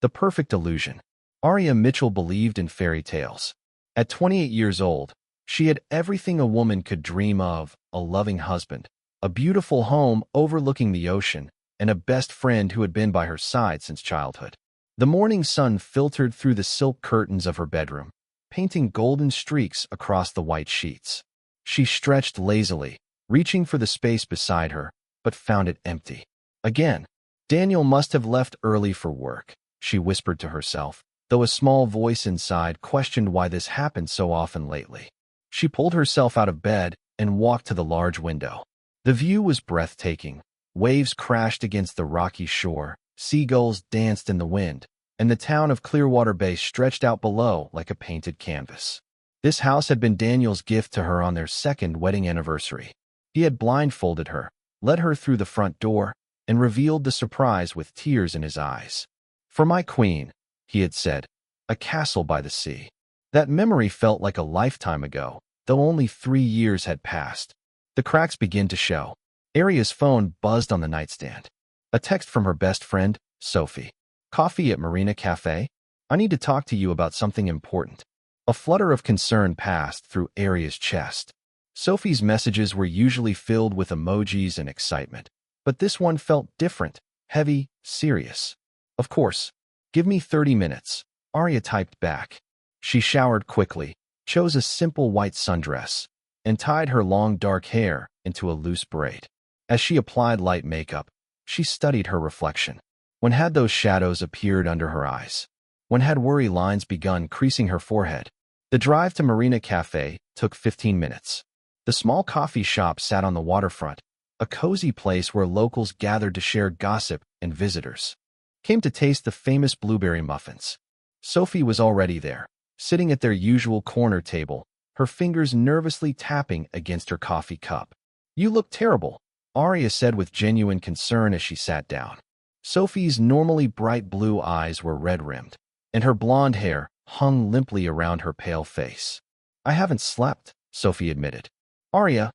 The perfect illusion. Aria Mitchell believed in fairy tales. At 28 years old, she had everything a woman could dream of: a loving husband, a beautiful home overlooking the ocean, and a best friend who had been by her side since childhood. The morning sun filtered through the silk curtains of her bedroom, painting golden streaks across the white sheets. She stretched lazily, reaching for the space beside her, but found it empty. Again. Daniel must have left early for work, she whispered to herself, though a small voice inside questioned why this happened so often lately. She pulled herself out of bed and walked to the large window. The view was breathtaking. Waves crashed against the rocky shore, seagulls danced in the wind, and the town of Clearwater Bay stretched out below like a painted canvas. This house had been Daniel's gift to her on their second wedding anniversary. He had blindfolded her, led her through the front door, and revealed the surprise with tears in his eyes. "For my queen," he had said, "a castle by the sea." That memory felt like a lifetime ago, though only 3 years had passed. The cracks began to show. Aria's phone buzzed on the nightstand. A text from her best friend, Sophie. "Coffee at Marina Cafe? I need to talk to you about something important." A flutter of concern passed through Aria's chest. Sophie's messages were usually filled with emojis and excitement, but this one felt different, heavy, serious. "Of course. Give me 30 minutes, Aria typed back. She showered quickly, chose a simple white sundress, and tied her long dark hair into a loose braid. As she applied light makeup, she studied her reflection. When had those shadows appeared under her eyes? When had worry lines begun creasing her forehead? The drive to Marina Cafe took 15 minutes. The small coffee shop sat on the waterfront, a cozy place where locals gathered to share gossip and visitors came to taste the famous blueberry muffins. Sophie was already there, sitting at their usual corner table, her fingers nervously tapping against her coffee cup. "You look terrible," Aria said with genuine concern as she sat down. Sophie's normally bright blue eyes were red-rimmed, and her blonde hair hung limply around her pale face. "I haven't slept," Sophie admitted. "Aria,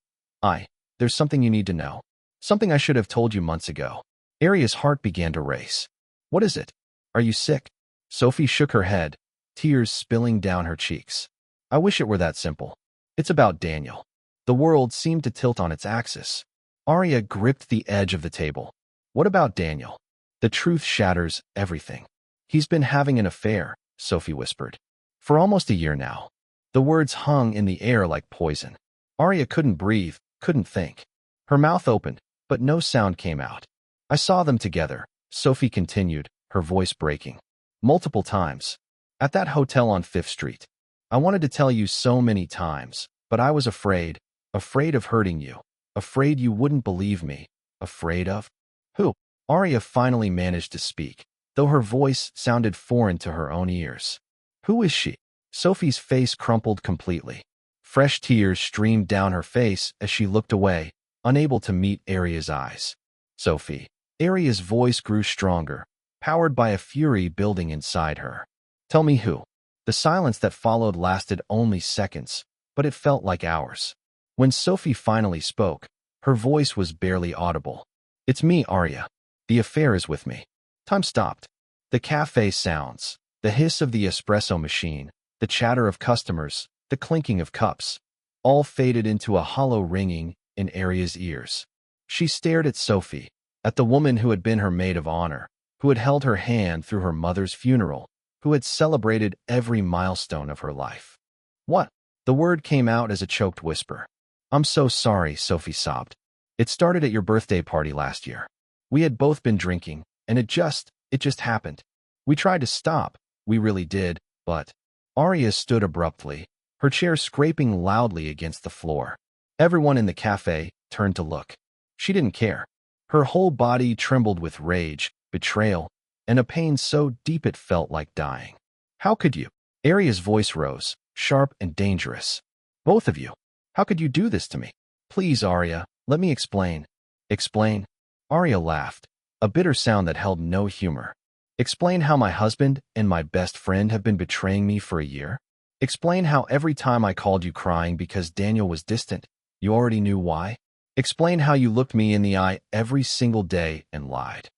there's something you need to know. Something I should have told you months ago." Aria's heart began to race. "What is it? Are you sick?" Sophie shook her head, tears spilling down her cheeks. "I wish it were that simple. It's about Daniel." The world seemed to tilt on its axis. Aria gripped the edge of the table. "What about Daniel?" "The truth shatters everything. He's been having an affair," Sophie whispered. "For almost a year now." The words hung in the air like poison. Aria couldn't breathe, couldn't think. Her mouth opened, but no sound came out. "I saw them together," Sophie continued, her voice breaking. "Multiple times. At that hotel on 5th Street. I wanted to tell you so many times, but I was afraid of hurting you, afraid you wouldn't believe me, afraid of—" "Who?" Aria finally managed to speak, though her voice sounded foreign to her own ears. "Who is she?" Sophie's face crumpled completely. Fresh tears streamed down her face as she looked away, unable to meet Aria's eyes. "Sophie." Aria's voice grew stronger, powered by a fury building inside her. "Tell me who." The silence that followed lasted only seconds, but it felt like hours. When Sophie finally spoke, her voice was barely audible. "It's me, Aria. The affair is with me." Time stopped. The cafe sounds, the hiss of the espresso machine, the chatter of customers, the clinking of cups, all faded into a hollow ringing in Aria's ears. She stared at Sophie, at the woman who had been her maid of honor, who had held her hand through her mother's funeral, who had celebrated every milestone of her life. "What?" The word came out as a choked whisper. "I'm so sorry," Sophie sobbed. "It started at your birthday party last year. We had both been drinking, and it just happened. We tried to stop, we really did, but—" Aria stood abruptly, her chair scraping loudly against the floor. Everyone in the cafe turned to look. She didn't care. Her whole body trembled with rage, betrayal, and a pain so deep it felt like dying. "How could you?" Aria's voice rose, sharp and dangerous. "Both of you. How could you do this to me? Please, Aria, let me explain." "Explain?" Aria laughed, a bitter sound that held no humor. "Explain how my husband and my best friend have been betraying me for a year? Explain how every time I called you crying because Daniel was distant, you already knew why? Explain how you looked me in the eye every single day and lied."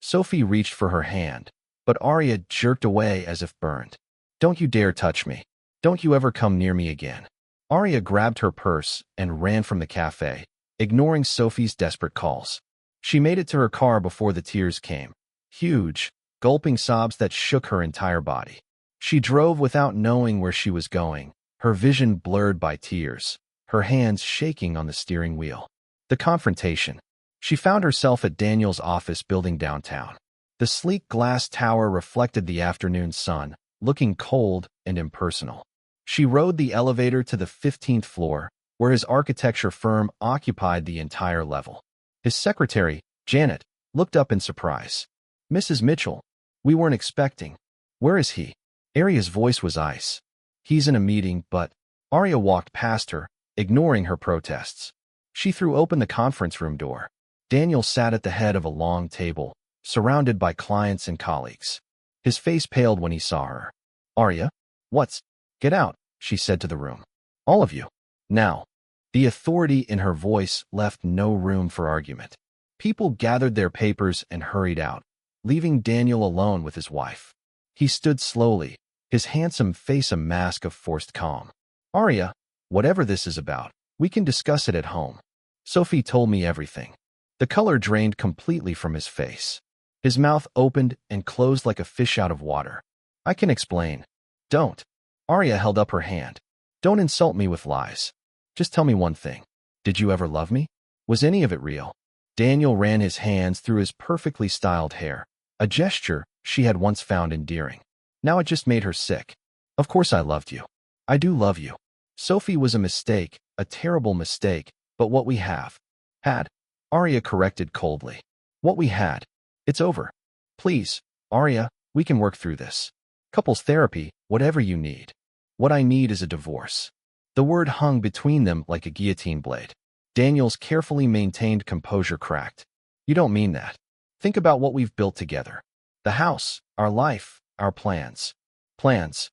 Sophie reached for her hand, but Arya jerked away as if burned. "Don't you dare touch me. Don't you ever come near me again." Arya grabbed her purse and ran from the cafe, ignoring Sophie's desperate calls. She made it to her car before the tears came. Huge, gulping sobs that shook her entire body. She drove without knowing where she was going, her vision blurred by tears, her hands shaking on the steering wheel. The confrontation. She found herself at Daniel's office building downtown. The sleek glass tower reflected the afternoon sun, looking cold and impersonal. She rode the elevator to the 15th floor, where his architecture firm occupied the entire level. His secretary, Janet, looked up in surprise. "Mrs. Mitchell, we weren't expecting. Where is he?" Arya's voice was ice. "He's in a meeting, but—" Arya walked past her, ignoring her protests. She threw open the conference room door. Daniel sat at the head of a long table, surrounded by clients and colleagues. His face paled when he saw her. "Arya? What's—" "Get out," she said to the room. "All of you. Now." The authority in her voice left no room for argument. People gathered their papers and hurried out, leaving Daniel alone with his wife. He stood slowly, his handsome face a mask of forced calm. "Arya, whatever this is about, we can discuss it at home. Sophie told me everything." The color drained completely from his face. His mouth opened and closed like a fish out of water. "I can explain." "Don't." Arya held up her hand. "Don't insult me with lies. Just tell me one thing. Did you ever love me? Was any of it real?" Daniel ran his hands through his perfectly styled hair, a gesture she had once found endearing. Now it just made her sick. "Of course I loved you. I do love you. Sophie was a mistake, a terrible mistake, but what we had, Arya corrected coldly. "What we had. It's over. Please, Arya, we can work through this. Couples therapy, whatever you need. What I need is a divorce." The word hung between them like a guillotine blade. Daniel's carefully maintained composure cracked. "You don't mean that. Think about what we've built together. The house, our life, our plans." "Plans?"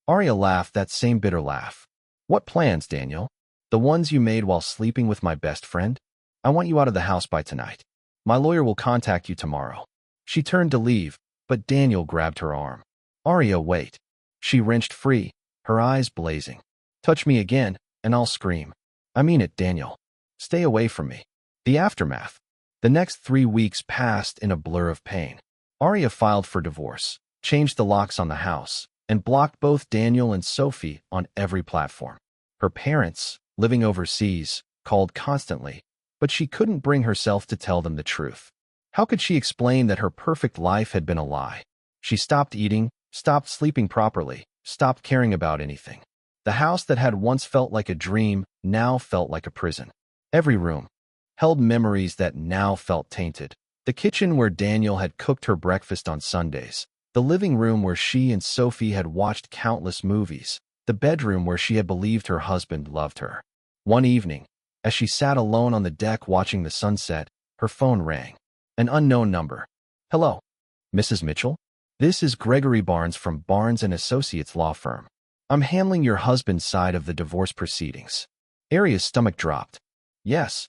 Arya laughed that same bitter laugh. "What plans, Daniel? The ones you made while sleeping with my best friend? I want you out of the house by tonight. My lawyer will contact you tomorrow." She turned to leave, but Daniel grabbed her arm. "Arya, wait." She wrenched free, her eyes blazing. "Touch me again, and I'll scream. I mean it, Daniel. Stay away from me." The aftermath. The next 3 weeks passed in a blur of pain. Arya filed for divorce, changed the locks on the house, and blocked both Daniel and Sophie on every platform. Her parents, living overseas, called constantly, but she couldn't bring herself to tell them the truth. How could she explain that her perfect life had been a lie? She stopped eating, stopped sleeping properly, stopped caring about anything. The house that had once felt like a dream now felt like a prison. Every room held memories that now felt tainted. The kitchen where Daniel had cooked her breakfast on Sundays, the living room where she and Sophie had watched countless movies, the bedroom where she had believed her husband loved her. One evening, as she sat alone on the deck watching the sunset, her phone rang. An unknown number. "Hello, Mrs. Mitchell? This is Gregory Barnes from Barnes & Associates law firm. I'm handling your husband's side of the divorce proceedings." Arya's stomach dropped. "Yes.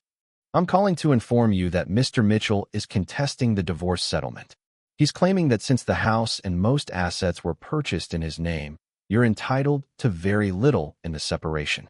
I'm calling to inform you that Mr. Mitchell is contesting the divorce settlement. He's claiming that since the house and most assets were purchased in his name, you're entitled to very little in the separation."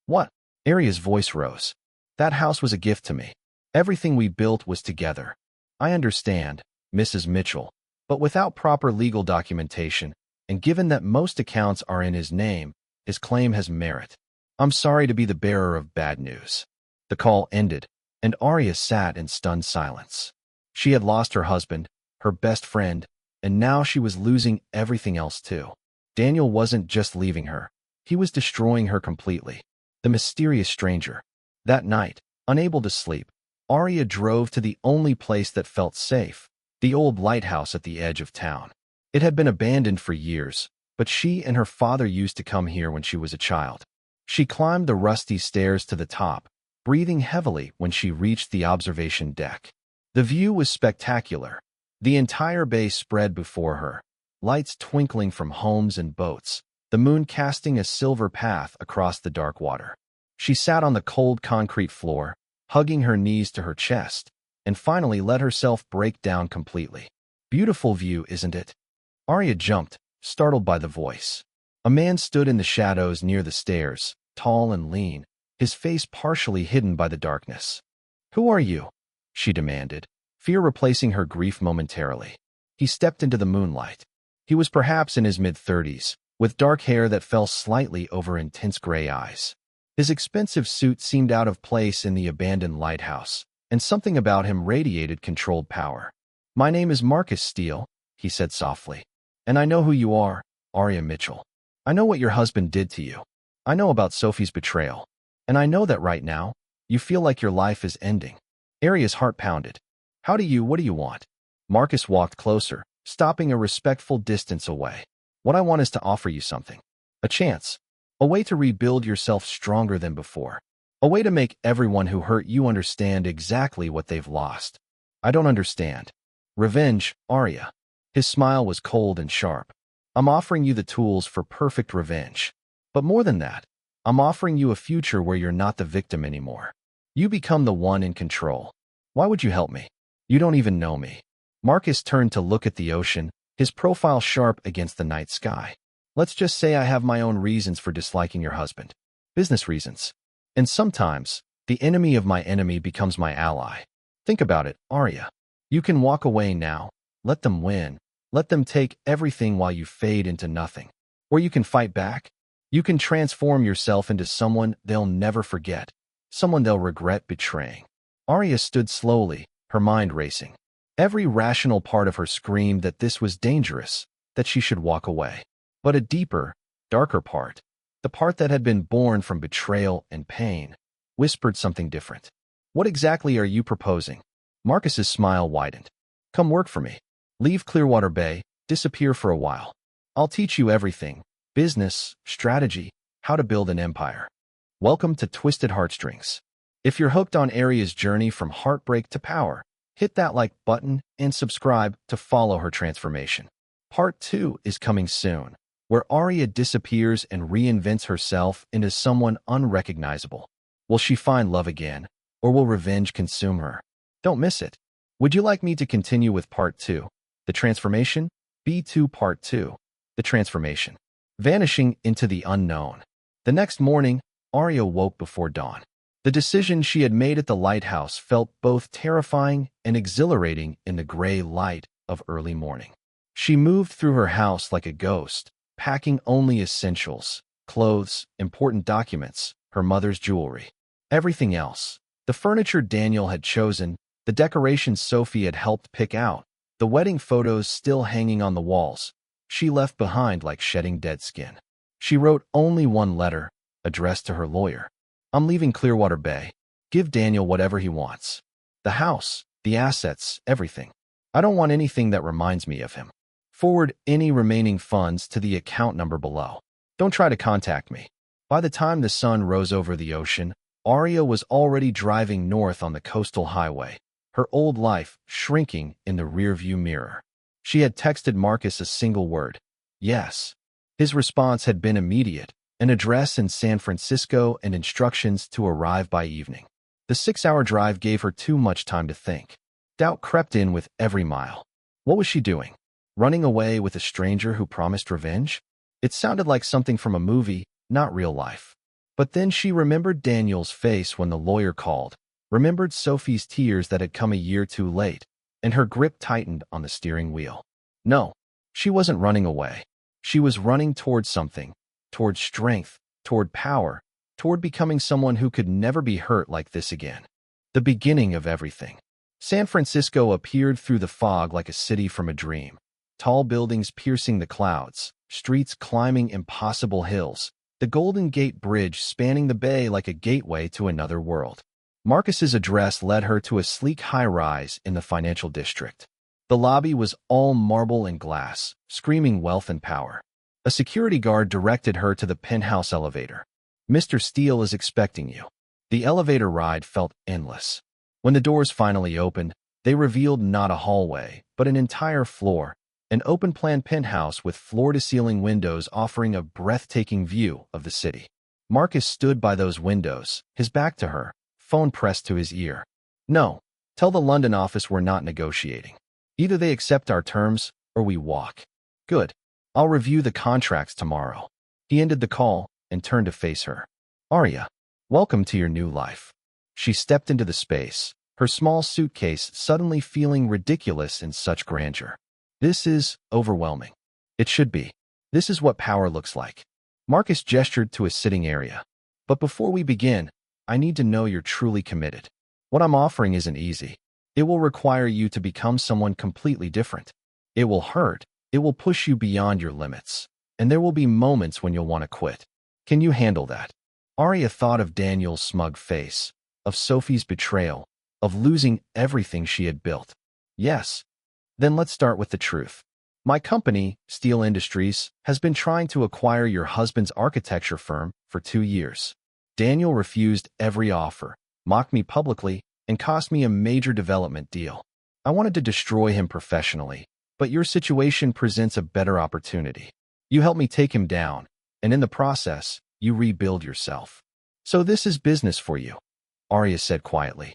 "What?" Arya's voice rose. "That house was a gift to me. Everything we built was together. I understand, Mrs. Mitchell, but without proper legal documentation, and given that most accounts are in his name, his claim has merit. I'm sorry to be the bearer of bad news." The call ended, and Arya sat in stunned silence. She had lost her husband, her best friend, and now she was losing everything else too. Daniel wasn't just leaving her. He was destroying her completely. The mysterious stranger. That night, unable to sleep, Arya drove to the only place that felt safe, the old lighthouse at the edge of town. It had been abandoned for years, but she and her father used to come here when she was a child. She climbed the rusty stairs to the top, breathing heavily when she reached the observation deck. The view was spectacular. The entire bay spread before her, lights twinkling from homes and boats, the moon casting a silver path across the dark water. She sat on the cold concrete floor, hugging her knees to her chest, and finally let herself break down completely. "Beautiful view, isn't it?" Arya jumped, startled by the voice. A man stood in the shadows near the stairs, tall and lean, his face partially hidden by the darkness. "Who are you?" she demanded, fear replacing her grief momentarily. He stepped into the moonlight. He was perhaps in his mid-30s, with dark hair that fell slightly over intense gray eyes. His expensive suit seemed out of place in the abandoned lighthouse, and something about him radiated controlled power. "My name is Marcus Steele," he said softly. "And I know who you are, Arya Mitchell. I know what your husband did to you. I know about Sophie's betrayal. And I know that right now, you feel like your life is ending." Arya's heart pounded. What do you want?" Marcus walked closer, stopping a respectful distance away. "What I want is to offer you something. A chance. A way to rebuild yourself stronger than before. A way to make everyone who hurt you understand exactly what they've lost." "I don't understand." "Revenge, Arya." His smile was cold and sharp. "I'm offering you the tools for perfect revenge. But more than that, I'm offering you a future where you're not the victim anymore. You become the one in control. Why would you help me? You don't even know me." Marcus turned to look at the ocean, his profile sharp against the night sky. "Let's just say I have my own reasons for disliking your husband. Business reasons. And sometimes, the enemy of my enemy becomes my ally. Think about it, Arya. You can walk away now. Let them win. Let them take everything while you fade into nothing. Or you can fight back. You can transform yourself into someone they'll never forget, someone they'll regret betraying." Arya stood slowly, her mind racing. Every rational part of her screamed that this was dangerous, that she should walk away. But a deeper, darker part, the part that had been born from betrayal and pain, whispered something different. "What exactly are you proposing?" Marcus's smile widened. "Come work for me. Leave Clearwater Bay, disappear for a while. I'll teach you everything. Business, strategy, how to build an empire. Welcome to Twisted Heartstrings. If you're hooked on Arya's journey from heartbreak to power, hit that like button and subscribe to follow her transformation. Part 2 is coming soon, where Arya disappears and reinvents herself into someone unrecognizable. Will she find love again, or will revenge consume her? Don't miss it. Would you like me to continue with Part 2, the transformation? B2 Part 2, the transformation. Vanishing into the unknown. The next morning, Arya woke before dawn. The decision she had made at the lighthouse felt both terrifying and exhilarating in the gray light of early morning. She moved through her house like a ghost, packing only essentials, clothes, important documents, her mother's jewelry. Everything else, the furniture Daniel had chosen, the decorations Sophie had helped pick out, the wedding photos still hanging on the walls, she left behind like shedding dead skin. She wrote only one letter, addressed to her lawyer. "I'm leaving Clearwater Bay. Give Daniel whatever he wants. The house, the assets, everything. I don't want anything that reminds me of him. Forward any remaining funds to the account number below. Don't try to contact me." By the time the sun rose over the ocean, Arya was already driving north on the coastal highway, her old life shrinking in the rearview mirror. She had texted Marcus a single word, "Yes." His response had been immediate, an address in San Francisco and instructions to arrive by evening. The 6-hour drive gave her too much time to think. Doubt crept in with every mile. What was she doing? Running away with a stranger who promised revenge? It sounded like something from a movie, not real life. But then she remembered Daniel's face when the lawyer called, remembered Sophie's tears that had come a year too late, and her grip tightened on the steering wheel. No, she wasn't running away. She was running toward something, toward strength, toward power, toward becoming someone who could never be hurt like this again. The beginning of everything. San Francisco appeared through the fog like a city from a dream. Tall buildings piercing the clouds, streets climbing impossible hills, the Golden Gate Bridge spanning the bay like a gateway to another world. Marcus's address led her to a sleek high-rise in the financial district. The lobby was all marble and glass, screaming wealth and power. A security guard directed her to the penthouse elevator. "Mr. Steele is expecting you." The elevator ride felt endless. When the doors finally opened, they revealed not a hallway, but an entire floor, an open-plan penthouse with floor-to-ceiling windows offering a breathtaking view of the city. Marcus stood by those windows, his back to her, phone pressed to his ear. "No, tell the London office we're not negotiating. Either they accept our terms, or we walk." Good. I'll review the contracts tomorrow. He ended the call and turned to face her. Arya, welcome to your new life. She stepped into the space, her small suitcase suddenly feeling ridiculous in such grandeur. This is overwhelming. It should be. This is what power looks like. Marcus gestured to a sitting area. But before we begin, I need to know you're truly committed. What I'm offering isn't easy. It will require you to become someone completely different. It will hurt. It will push you beyond your limits. And there will be moments when you'll want to quit. Can you handle that? Arya thought of Daniel's smug face, of Sophie's betrayal, of losing everything she had built. Yes. Then let's start with the truth. My company, Steel Industries, has been trying to acquire your husband's architecture firm for 2 years. Daniel refused every offer, mocked me publicly, and cost me a major development deal. I wanted to destroy him professionally, but your situation presents a better opportunity. You helped me take him down, and in the process, you rebuild yourself. So this is business for you, Arya said quietly.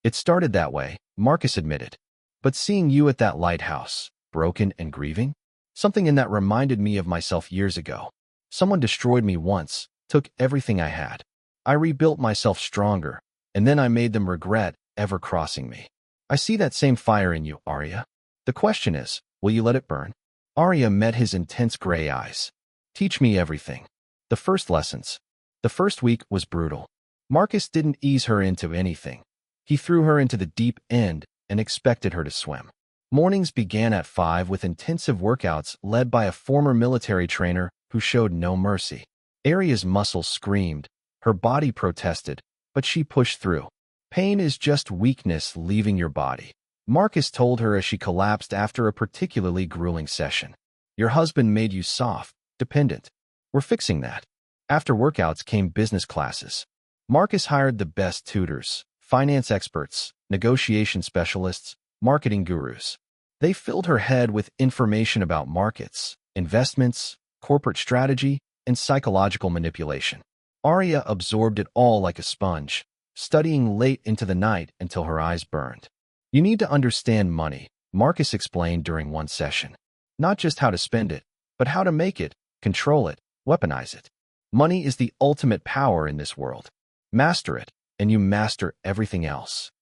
It started that way, Marcus admitted. But seeing you at that lighthouse, broken and grieving, something in that reminded me of myself years ago. Someone destroyed me once, took everything I had. I rebuilt myself stronger, and then I made them regret ever crossing me. I see that same fire in you, Arya. The question is, will you let it burn? Arya met his intense gray eyes. Teach me everything. The first lessons. The first week was brutal. Marcus didn't ease her into anything. He threw her into the deep end and expected her to swim. Mornings began at 5 with intensive workouts led by a former military trainer who showed no mercy. Arya's muscles screamed, her body protested, but she pushed through. Pain is just weakness leaving your body, Marcus told her as she collapsed after a particularly grueling session. Your husband made you soft, dependent. We're fixing that. After workouts came business classes. Marcus hired the best tutors, finance experts, negotiation specialists, marketing gurus. They filled her head with information about markets, investments, corporate strategy, and psychological manipulation. Arya absorbed it all like a sponge, studying late into the night until her eyes burned. You need to understand money, Marcus explained during one session. Not just how to spend it, but how to make it, control it, weaponize it. Money is the ultimate power in this world. Master it, and you master everything else.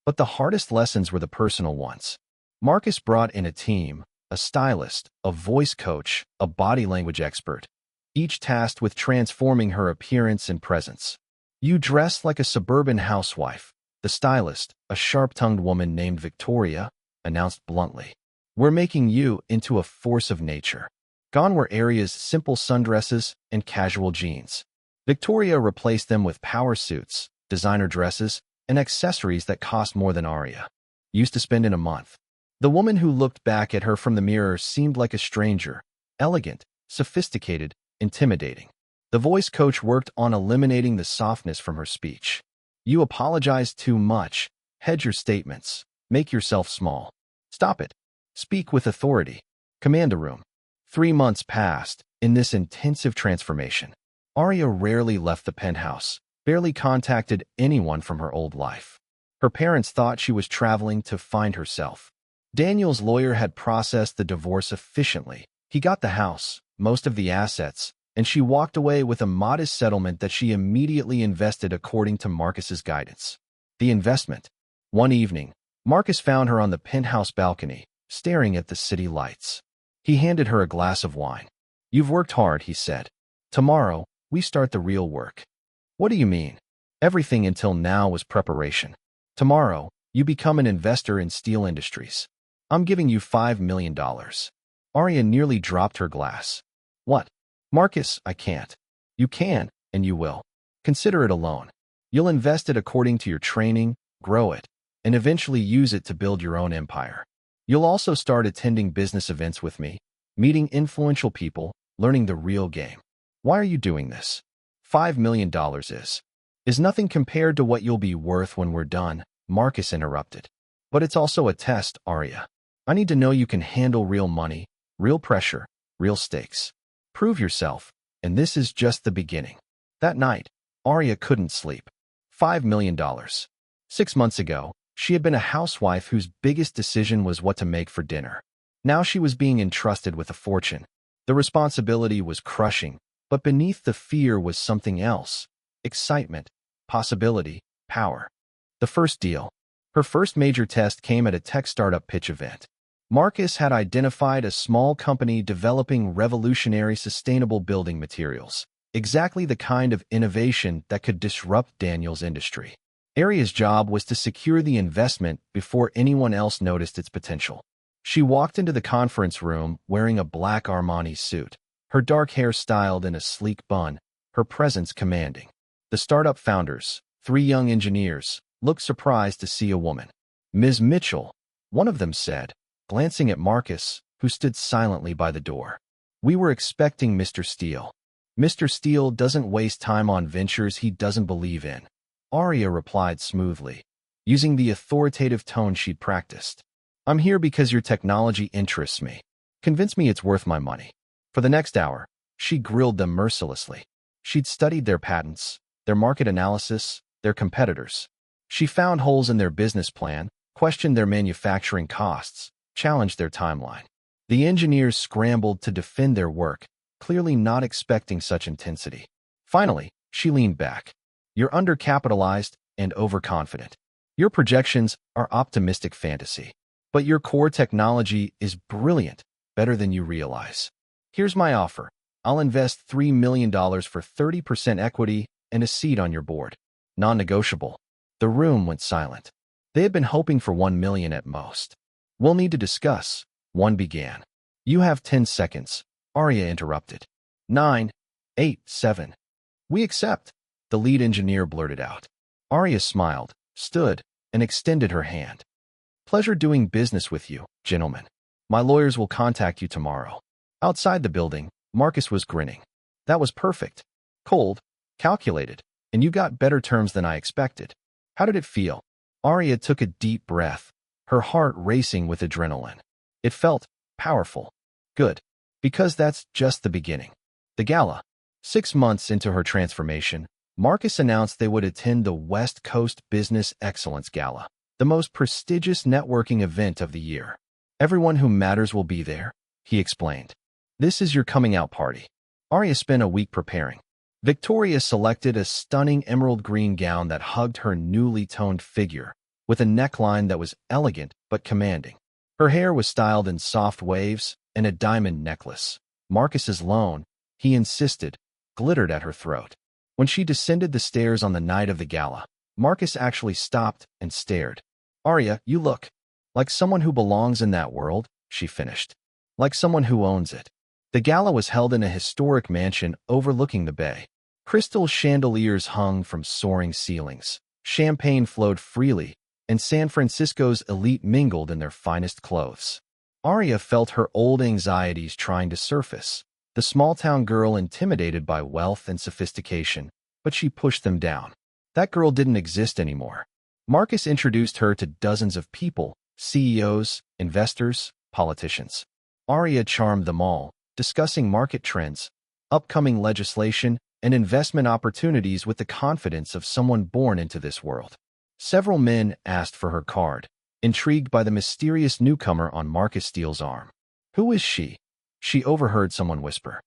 But the hardest lessons were the personal ones. Marcus brought in a team, a stylist, a voice coach, a body language expert, each tasked with transforming her appearance and presence. You dress like a suburban housewife, the stylist, a sharp-tongued woman named Victoria, announced bluntly. We're making you into a force of nature. Gone were Arya's simple sundresses and casual jeans. Victoria replaced them with power suits, designer dresses, and accessories that cost more than Arya used to spend in a month. The woman who looked back at her from the mirror seemed like a stranger, elegant, sophisticated, intimidating. The voice coach worked on eliminating the softness from her speech. You apologize too much. Hedge your statements. Make yourself small. Stop it. Speak with authority. Command a room. 3 months passed in this intensive transformation. Arya rarely left the penthouse, barely contacted anyone from her old life. Her parents thought she was traveling to find herself. Daniel's lawyer had processed the divorce efficiently. He got the house, most of the assets, and she walked away with a modest settlement that she immediately invested according to Marcus's guidance. The investment. One evening, Marcus found her on the penthouse balcony, staring at the city lights. He handed her a glass of wine. You've worked hard, he said. Tomorrow, we start the real work. What do you mean? Everything until now was preparation. Tomorrow, you become an investor in Steel Industries. I'm giving you $5 million. Arya nearly dropped her glass. What? Marcus, I can't. You can, and you will. Consider it a loan. You'll invest it according to your training, grow it, and eventually use it to build your own empire. You'll also start attending business events with me, meeting influential people, learning the real game. Why are you doing this? $5 million is nothing compared to what you'll be worth when we're done, Marcus interrupted. But it's also a test, Arya. I need to know you can handle real money, real pressure, real stakes. Prove yourself, and this is just the beginning. That night, Arya couldn't sleep. $5 million. 6 months ago, she had been a housewife whose biggest decision was what to make for dinner. Now she was being entrusted with a fortune. The responsibility was crushing, but beneath the fear was something else: excitement, possibility, power. The first deal. Her first major test came at a tech startup pitch event. Marcus had identified a small company developing revolutionary sustainable building materials, exactly the kind of innovation that could disrupt Daniel's industry. Aria's job was to secure the investment before anyone else noticed its potential. She walked into the conference room wearing a black Armani suit, her dark hair styled in a sleek bun, her presence commanding. The startup founders, 3 young engineers, looked surprised to see a woman. "Ms. Mitchell," one of them said, glancing at Marcus, who stood silently by the door. "We were expecting Mr. Steele." "Mr. Steele doesn't waste time on ventures he doesn't believe in," Aria replied smoothly, using the authoritative tone she'd practiced. "I'm here because your technology interests me. Convince me it's worth my money." For the next hour, she grilled them mercilessly. She'd studied their patents, their market analysis, their competitors. She found holes in their business plan, questioned their manufacturing costs, challenged their timeline. The engineers scrambled to defend their work, clearly not expecting such intensity. Finally, she leaned back. "You're undercapitalized and overconfident. Your projections are optimistic fantasy. But your core technology is brilliant, better than you realize. Here's my offer. I'll invest $3 million for 30% equity and a seat on your board. Non-negotiable." The room went silent. They had been hoping for $1 million at most. "We'll need to discuss," one began. "You have 10 seconds, Arya interrupted. 9, 8, 7. "We accept," the lead engineer blurted out. Arya smiled, stood, and extended her hand. "Pleasure doing business with you, gentlemen. My lawyers will contact you tomorrow." Outside the building, Marcus was grinning. "That was perfect. Cold, calculated, and you got better terms than I expected. How did it feel?" Arya took a deep breath, her heart racing with adrenaline. It felt powerful. Good. Because that's just the beginning. The gala. 6 months into her transformation, Marcus announced they would attend the West Coast Business Excellence Gala, the most prestigious networking event of the year. "Everyone who matters will be there," he explained. "This is your coming out party." Arya spent a week preparing. Victoria selected a stunning emerald green gown that hugged her newly toned figure, with a neckline that was elegant but commanding. Her hair was styled in soft waves, and a diamond necklace, Marcus's loan, he insisted, glittered at her throat. When she descended the stairs on the night of the gala, Marcus actually stopped and stared. "Arya, you look like someone who belongs in that world," she finished. "Like someone who owns it." The gala was held in a historic mansion overlooking the bay. Crystal chandeliers hung from soaring ceilings, champagne flowed freely, and San Francisco's elite mingled in their finest clothes. Arya felt her old anxieties trying to surface, the small-town girl intimidated by wealth and sophistication, but she pushed them down. That girl didn't exist anymore. Marcus introduced her to dozens of people, CEOs, investors, politicians. Arya charmed them all, discussing market trends, upcoming legislation, and investment opportunities with the confidence of someone born into this world. Several men asked for her card, intrigued by the mysterious newcomer on Marcus Steele's arm. "Who is she?" she overheard someone whisper.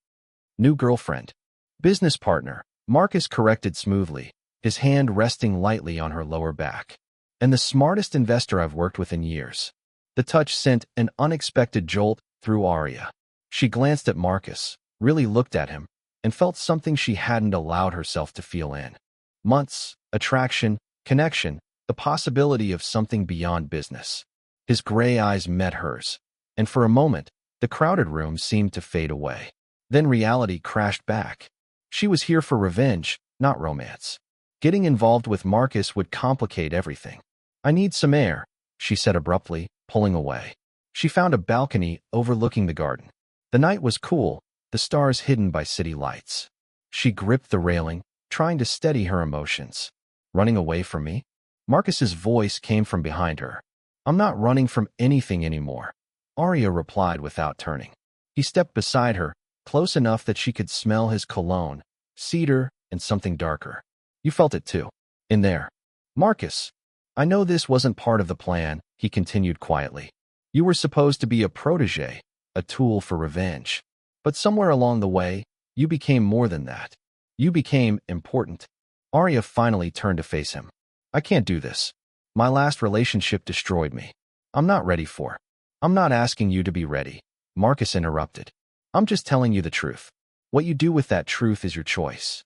"New girlfriend. Business partner," Marcus corrected smoothly, his hand resting lightly on her lower back. "And the smartest investor I've worked with in years." The touch sent an unexpected jolt through Arya. She glanced at Marcus, really looked at him, and felt something she hadn't allowed herself to feel in months: attraction, connection, the possibility of something beyond business. His gray eyes met hers, and for a moment, the crowded room seemed to fade away. Then reality crashed back. She was here for revenge, not romance. Getting involved with Marcus would complicate everything. "I need some air," she said abruptly, pulling away. She found a balcony overlooking the garden. The night was cool, the stars hidden by city lights. She gripped the railing, trying to steady her emotions. "Running away from me?" Marcus's voice came from behind her. "I'm not running from anything anymore," Arya replied without turning. He stepped beside her, close enough that she could smell his cologne, cedar, and something darker. "You felt it too. In there." "Marcus, I know this wasn't part of the plan," he continued quietly. You were supposed to be a protege, a tool for revenge. But somewhere along the way, you became more than that. You became important. Arya finally turned to face him. I can't do this. My last relationship destroyed me. I'm not ready for. I'm not asking you to be ready. Marcus interrupted. I'm just telling you the truth. What you do with that truth is your choice.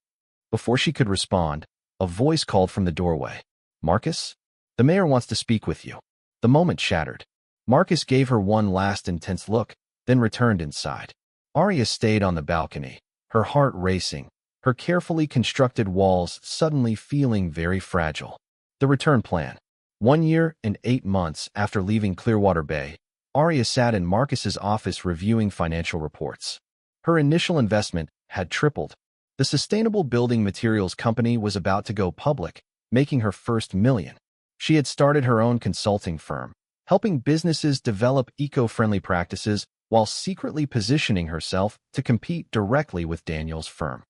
Before she could respond, a voice called from the doorway. Marcus? The mayor wants to speak with you. The moment shattered. Marcus gave her one last intense look, then returned inside. Arya stayed on the balcony, her heart racing, her carefully constructed walls suddenly feeling very fragile. The return plan. 1 year and 8 months after leaving Clearwater Bay, Arya sat in Marcus's office reviewing financial reports. Her initial investment had tripled. The sustainable building materials company was about to go public, making her first million. She had started her own consulting firm, helping businesses develop eco-friendly practices while secretly positioning herself to compete directly with Daniel's firm.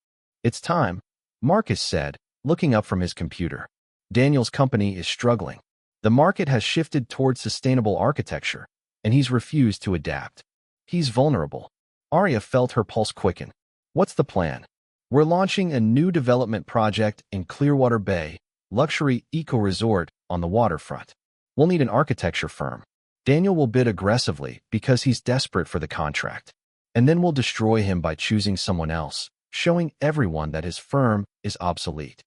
It's time, Marcus said, looking up from his computer. Daniel's company is struggling. The market has shifted towards sustainable architecture, and he's refused to adapt. He's vulnerable. Arya felt her pulse quicken. What's the plan? We're launching a new development project in Clearwater Bay, luxury eco-resort on the waterfront. We'll need an architecture firm. Daniel will bid aggressively because he's desperate for the contract. And then we'll destroy him by choosing someone else, showing everyone that his firm is obsolete.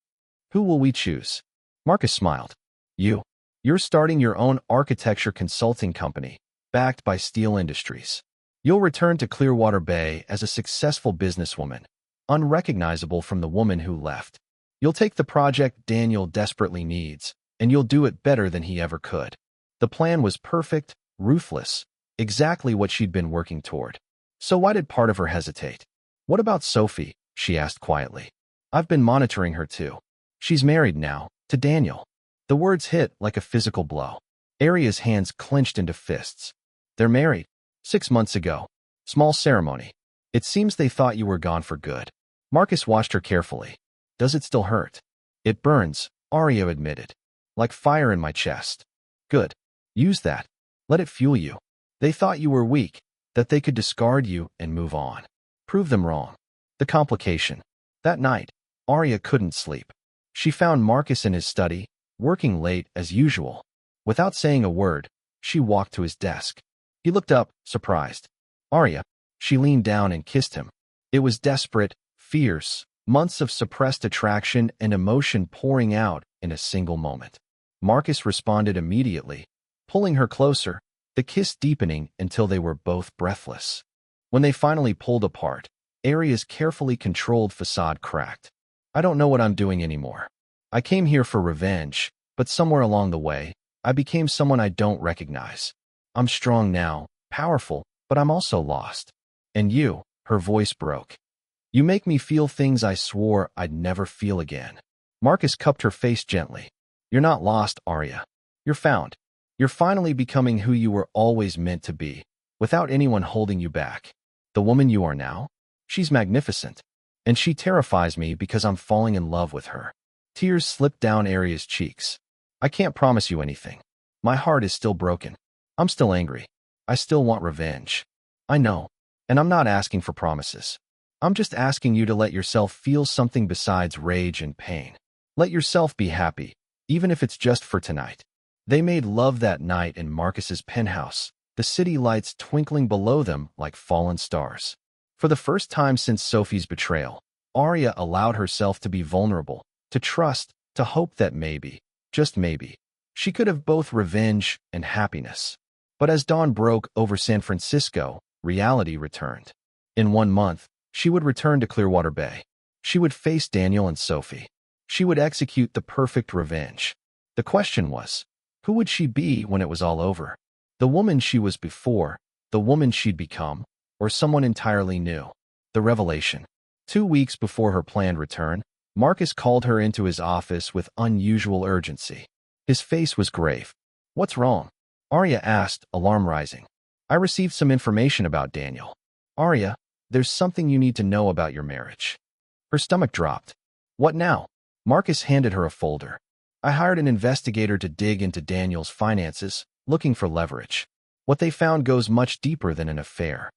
Who will we choose? Marcus smiled. You. You're starting your own architecture consulting company, backed by Steel Industries. You'll return to Clearwater Bay as a successful businesswoman, unrecognizable from the woman who left. You'll take the project Daniel desperately needs, and you'll do it better than he ever could. The plan was perfect, ruthless, exactly what she'd been working toward. So why did part of her hesitate? What about Sophie? She asked quietly. I've been monitoring her too. She's married now, to Daniel. The words hit like a physical blow. Arya's hands clenched into fists. They're married. 6 months ago. Small ceremony. It seems they thought you were gone for good. Marcus watched her carefully. Does it still hurt? It burns, Arya admitted. Like fire in my chest. Good. Use that. Let it fuel you. They thought you were weak, that they could discard you and move on. Prove them wrong. The complication. That night, Arya couldn't sleep. She found Marcus in his study, working late as usual. Without saying a word, she walked to his desk. He looked up, surprised. Arya. She leaned down and kissed him. It was desperate, fierce, months of suppressed attraction and emotion pouring out in a single moment. Marcus responded immediately, pulling her closer, the kiss deepening until they were both breathless. When they finally pulled apart, Arya's carefully controlled facade cracked. I don't know what I'm doing anymore. I came here for revenge, but somewhere along the way, I became someone I don't recognize. I'm strong now, powerful, but I'm also lost. And you, her voice broke. You make me feel things I swore I'd never feel again. Marcus cupped her face gently. You're not lost, Arya. You're found. You're finally becoming who you were always meant to be, without anyone holding you back. The woman you are now? She's magnificent. And she terrifies me because I'm falling in love with her. Tears slipped down Arya's cheeks. I can't promise you anything. My heart is still broken. I'm still angry. I still want revenge. I know. And I'm not asking for promises. I'm just asking you to let yourself feel something besides rage and pain. Let yourself be happy, even if it's just for tonight. They made love that night in Marcus's penthouse, the city lights twinkling below them like fallen stars. For the first time since Sophie's betrayal, Arya allowed herself to be vulnerable, to trust, to hope that maybe, just maybe, she could have both revenge and happiness. But as dawn broke over San Francisco, reality returned. In 1 month, she would return to Clearwater Bay. She would face Daniel and Sophie. She would execute the perfect revenge. The question was, who would she be when it was all over? The woman she was before, the woman she'd become, or someone entirely new? The revelation. 2 weeks before her planned return, Marcus called her into his office with unusual urgency. His face was grave. What's wrong? Arya asked, alarm rising. I received some information about Daniel. Arya, there's something you need to know about your marriage. Her stomach dropped. What now? Marcus handed her a folder. I hired an investigator to dig into Daniel's finances, looking for leverage. What they found goes much deeper than an affair.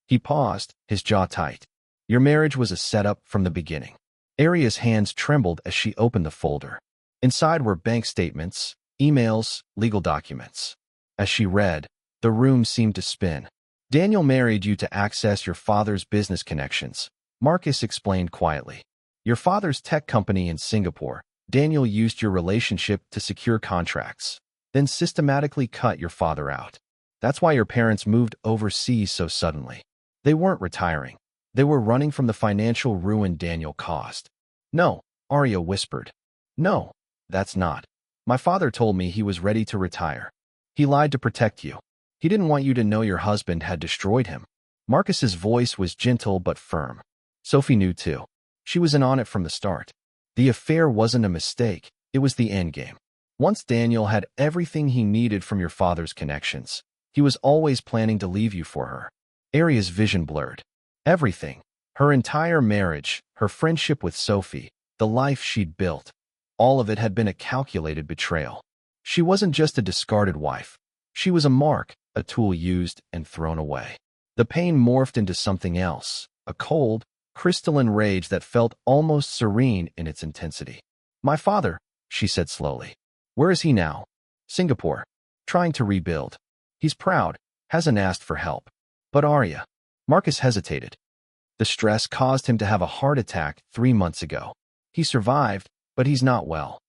He paused, his jaw tight. Your marriage was a setup from the beginning. Aria's hands trembled as she opened the folder. Inside were bank statements, emails, legal documents. As she read, the room seemed to spin. Daniel married you to access your father's business connections, Marcus explained quietly. Your father's tech company in Singapore, Daniel used your relationship to secure contracts, then systematically cut your father out. That's why your parents moved overseas so suddenly. They weren't retiring. They were running from the financial ruin Daniel caused. No, Arya whispered. No, that's not. My father told me he was ready to retire. He lied to protect you. He didn't want you to know your husband had destroyed him. Marcus's voice was gentle but firm. Sophie knew too. She was in on it from the start. The affair wasn't a mistake, it was the endgame. Once Daniel had everything he needed from your father's connections, he was always planning to leave you for her. Aria's vision blurred. Everything. Her entire marriage, her friendship with Sophie, the life she'd built. All of it had been a calculated betrayal. She wasn't just a discarded wife. She was a mark, a tool used and thrown away. The pain morphed into something else, a cold, crystalline rage that felt almost serene in its intensity. My father, she said slowly. Where is he now? Singapore. Trying to rebuild. He's proud, hasn't asked for help. But Arya. Marcus hesitated. The stress caused him to have a heart attack 3 months ago. He survived, but he's not well.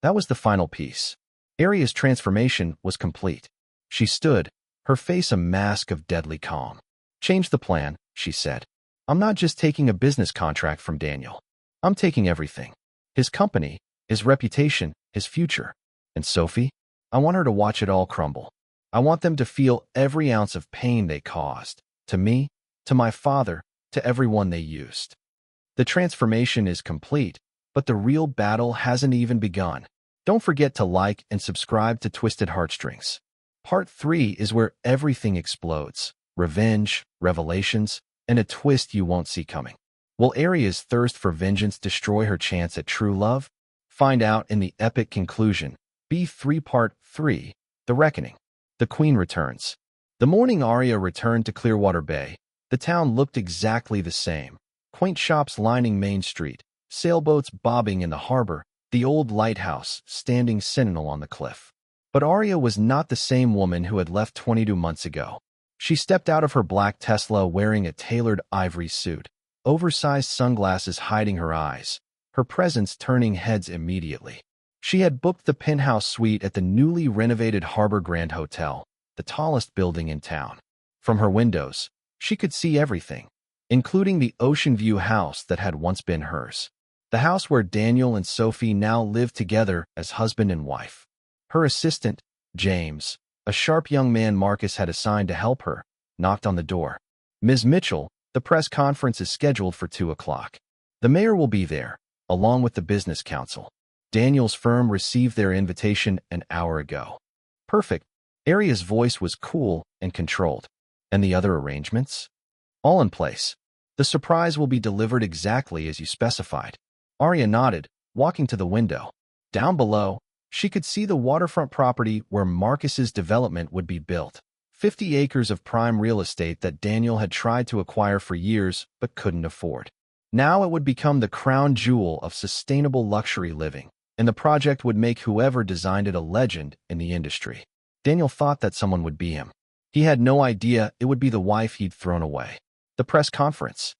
That was the final piece. Arya's transformation was complete. She stood, her face a mask of deadly calm. Change the plan, she said. I'm not just taking a business contract from Daniel. I'm taking everything. His company, his reputation, his future. And Sophie? I want her to watch it all crumble. I want them to feel every ounce of pain they caused. To me, to my father, to everyone they used. The transformation is complete, but the real battle hasn't even begun. Don't forget to like and subscribe to Twisted Heartstrings. Part 3 is where everything explodes. Revenge, revelations, and a twist you won't see coming. Will Arya's thirst for vengeance destroy her chance at true love? Find out in the epic conclusion. B3 Part 3, The Reckoning. The Queen returns. The morning Arya returned to Clearwater Bay, the town looked exactly the same. Quaint shops lining Main Street, sailboats bobbing in the harbor, the old lighthouse standing sentinel on the cliff. But Arya was not the same woman who had left 22 months ago. She stepped out of her black Tesla wearing a tailored ivory suit, oversized sunglasses hiding her eyes, her presence turning heads immediately. She had booked the penthouse suite at the newly renovated Harbor Grand Hotel, the tallest building in town. From her windows, she could see everything, including the ocean view house that had once been hers. The house where Daniel and Sophie now lived together as husband and wife. Her assistant, James, a sharp young man Marcus had assigned to help her, knocked on the door. Ms. Mitchell, the press conference is scheduled for 2 o'clock. The mayor will be there, along with the business council. Daniel's firm received their invitation an hour ago. Perfect. Arya's voice was cool and controlled. And the other arrangements? All in place. The surprise will be delivered exactly as you specified. Arya nodded, walking to the window. Down below, she could see the waterfront property where Marcus's development would be built. 50 acres of prime real estate that Daniel had tried to acquire for years but couldn't afford. Now it would become the crown jewel of sustainable luxury living, and the project would make whoever designed it a legend in the industry. Daniel thought that someone would be him. He had no idea it would be the wife he'd thrown away. The press conference.